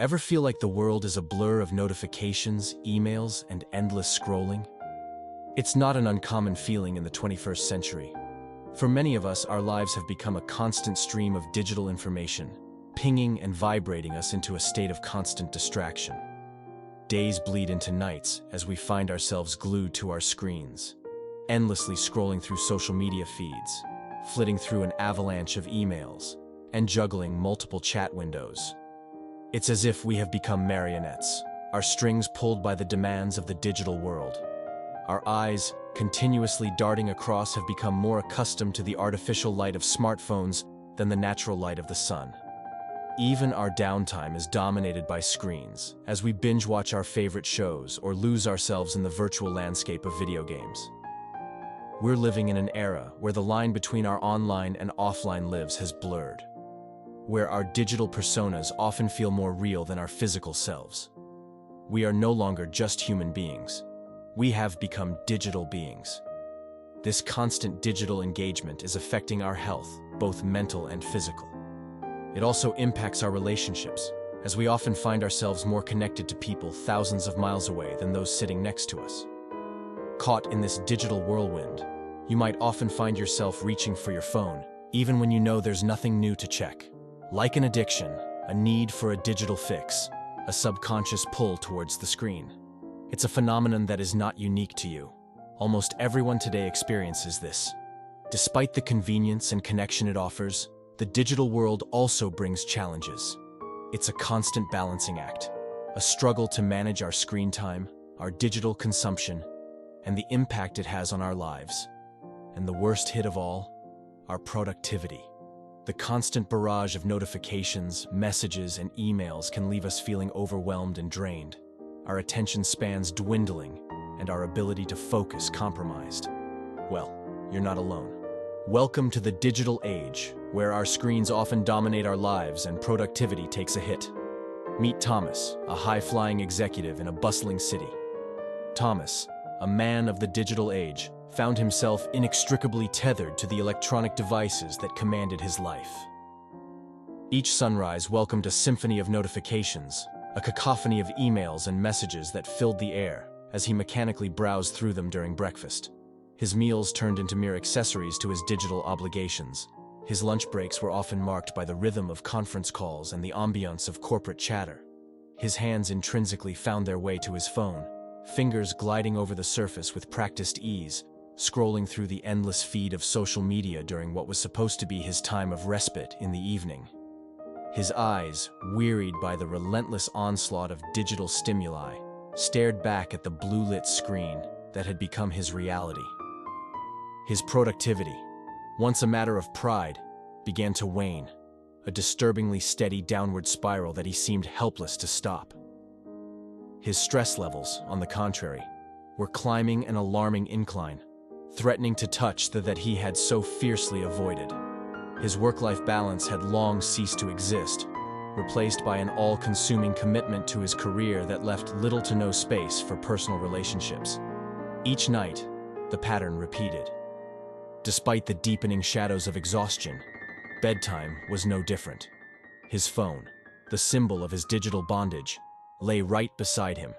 Ever feel like the world is a blur of notifications, emails, and endless scrolling? It's not an uncommon feeling in the 21st century. For many of us, our lives have become a constant stream of digital information, pinging and vibrating us into a state of constant distraction. Days bleed into nights as we find ourselves glued to our screens, endlessly scrolling through social media feeds, flitting through an avalanche of emails, and juggling multiple chat windows. It's as if we have become marionettes, our strings pulled by the demands of the digital world. Our eyes, continuously darting across, have become more accustomed to the artificial light of smartphones than the natural light of the sun. Even our downtime is dominated by screens, as we binge-watch our favorite shows or lose ourselves in the virtual landscape of video games. We're living in an era where the line between our online and offline lives has blurred, where our digital personas often feel more real than our physical selves. We are no longer just human beings. We have become digital beings. This constant digital engagement is affecting our health, both mental and physical. It also impacts our relationships, as we often find ourselves more connected to people thousands of miles away than those sitting next to us. Caught in this digital whirlwind, you might often find yourself reaching for your phone, even when you know there's nothing new to check. Like an addiction, a need for a digital fix, a subconscious pull towards the screen. It's a phenomenon that is not unique to you. Almost everyone today experiences this. Despite the convenience and connection it offers, the digital world also brings challenges. It's a constant balancing act, a struggle to manage our screen time, our digital consumption, and the impact it has on our lives. And the worst hit of all, our productivity. The constant barrage of notifications, messages, and emails can leave us feeling overwhelmed and drained, our attention spans dwindling, and our ability to focus compromised. Well, you're not alone. Welcome to the digital age, where our screens often dominate our lives and productivity takes a hit. Meet Thomas, a high-flying executive in a bustling city. Thomas, a man of the digital age, found himself inextricably tethered to the electronic devices that commanded his life. Each sunrise welcomed a symphony of notifications, a cacophony of emails and messages that filled the air as he mechanically browsed through them during breakfast. His meals turned into mere accessories to his digital obligations. His lunch breaks were often marked by the rhythm of conference calls and the ambiance of corporate chatter. His hands intrinsically found their way to his phone, fingers gliding over the surface with practiced ease, scrolling through the endless feed of social media during what was supposed to be his time of respite in the evening. His eyes, wearied by the relentless onslaught of digital stimuli, stared back at the blue-lit screen that had become his reality. His productivity, once a matter of pride, began to wane, a disturbingly steady downward spiral that he seemed helpless to stop. His stress levels, on the contrary, were climbing an alarming incline, threatening to touch that he had so fiercely avoided. His work-life balance had long ceased to exist, replaced by an all-consuming commitment to his career that left little to no space for personal relationships. Each night, the pattern repeated. Despite the deepening shadows of exhaustion, bedtime was no different. His phone, the symbol of his digital bondage, lay right beside him,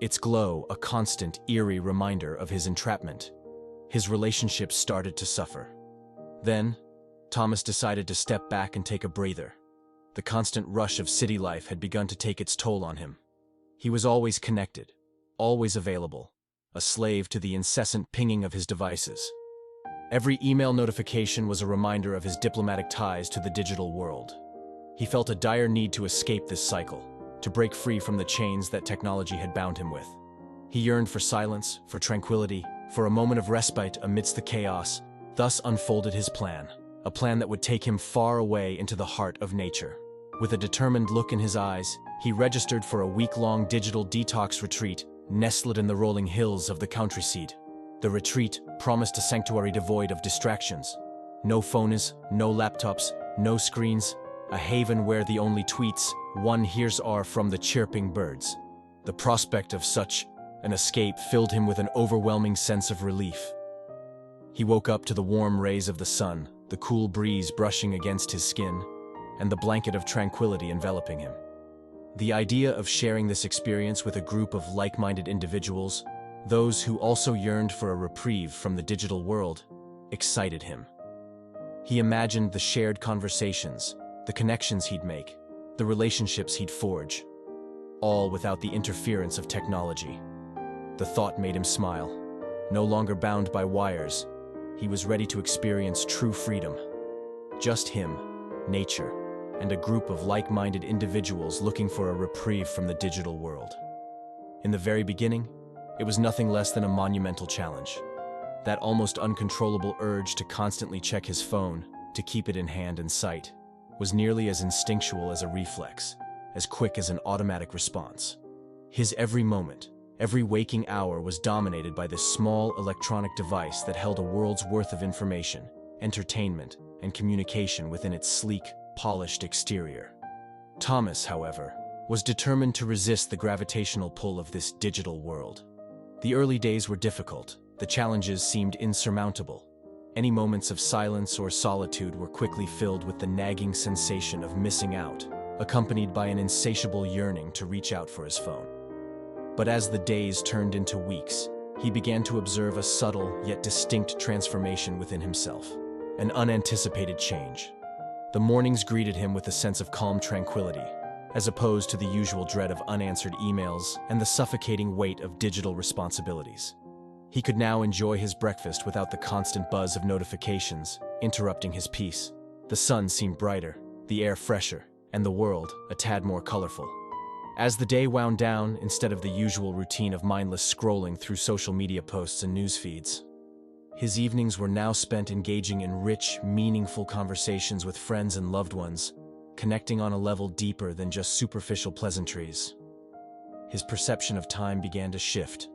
its glow a constant, eerie reminder of his entrapment. His relationships started to suffer. Then, Thomas decided to step back and take a breather. The constant rush of city life had begun to take its toll on him. He was always connected, always available, a slave to the incessant pinging of his devices. Every email notification was a reminder of his diplomatic ties to the digital world. He felt a dire need to escape this cycle, to break free from the chains that technology had bound him with. He yearned for silence, for tranquility, for a moment of respite amidst the chaos. Thus unfolded his plan, a plan that would take him far away into the heart of nature. With a determined look in his eyes, he registered for a week-long digital detox retreat nestled in the rolling hills of the country seat. The retreat promised a sanctuary devoid of distractions. No phones, no laptops, no screens, a haven where the only tweets one hears are from the chirping birds. The prospect of such an escape filled him with an overwhelming sense of relief. He woke up to the warm rays of the sun, the cool breeze brushing against his skin, and the blanket of tranquility enveloping him. The idea of sharing this experience with a group of like-minded individuals, those who also yearned for a reprieve from the digital world, excited him. He imagined the shared conversations, the connections he'd make, the relationships he'd forge, all without the interference of technology. The thought made him smile. No longer bound by wires, he was ready to experience true freedom. Just him, nature, and a group of like-minded individuals looking for a reprieve from the digital world. In the very beginning, it was nothing less than a monumental challenge. That almost uncontrollable urge to constantly check his phone, to keep it in hand and sight, was nearly as instinctual as a reflex, as quick as an automatic response. His every moment, every waking hour was dominated by this small electronic device that held a world's worth of information, entertainment, and communication within its sleek, polished exterior. Thomas, however, was determined to resist the gravitational pull of this digital world. The early days were difficult. The challenges seemed insurmountable. Any moments of silence or solitude were quickly filled with the nagging sensation of missing out, accompanied by an insatiable yearning to reach out for his phone. But as the days turned into weeks, he began to observe a subtle yet distinct transformation within himself, an unanticipated change. The mornings greeted him with a sense of calm tranquility, as opposed to the usual dread of unanswered emails and the suffocating weight of digital responsibilities. He could now enjoy his breakfast without the constant buzz of notifications interrupting his peace. The sun seemed brighter, the air fresher, and the world a tad more colorful. As the day wound down, instead of the usual routine of mindless scrolling through social media posts and news feeds, his evenings were now spent engaging in rich, meaningful conversations with friends and loved ones, connecting on a level deeper than just superficial pleasantries. His perception of time began to shift,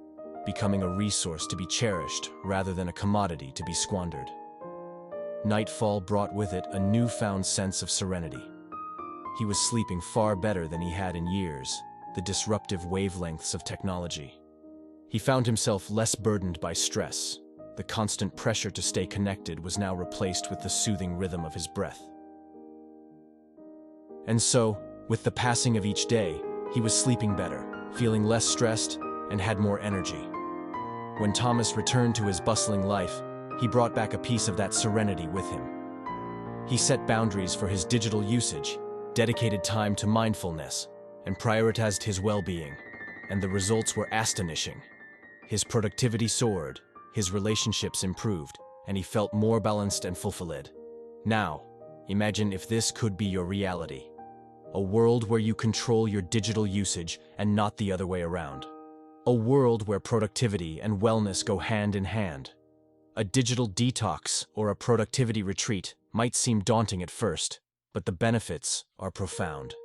becoming a resource to be cherished rather than a commodity to be squandered. Nightfall brought with it a newfound sense of serenity. He was sleeping far better than he had in years, the disruptive wavelengths of technology. He found himself less burdened by stress. The constant pressure to stay connected was now replaced with the soothing rhythm of his breath. And so, with the passing of each day, he was sleeping better, feeling less stressed, and had more energy. When Thomas returned to his bustling life, he brought back a piece of that serenity with him. He set boundaries for his digital usage, dedicated time to mindfulness, and prioritized his well-being, and the results were astonishing. His productivity soared, his relationships improved, and he felt more balanced and fulfilled. Now, imagine if this could be your reality. A world where you control your digital usage and not the other way around. A world where productivity and wellness go hand in hand. A digital detox or a productivity retreat might seem daunting at first, but the benefits are profound.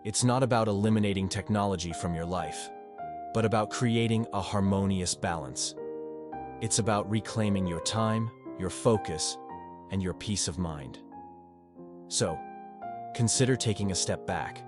It's not about eliminating technology from your life, but about creating a harmonious balance. It's about reclaiming your time, your focus, and your peace of mind. So, consider taking a step back.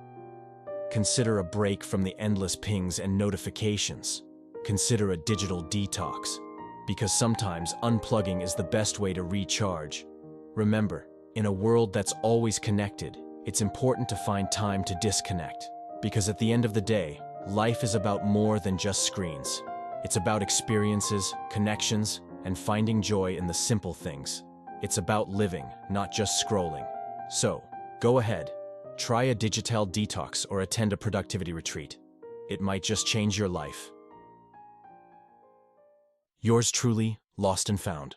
Consider a break from the endless pings and notifications. Consider a digital detox, because sometimes unplugging is the best way to recharge. Remember, in a world that's always connected, it's important to find time to disconnect, because at the end of the day, life is about more than just screens. It's about experiences, connections, and finding joy in the simple things. It's about living, not just scrolling. So, go ahead, try a digital detox or attend a productivity retreat. It might just change your life. Yours truly, Lost and Found.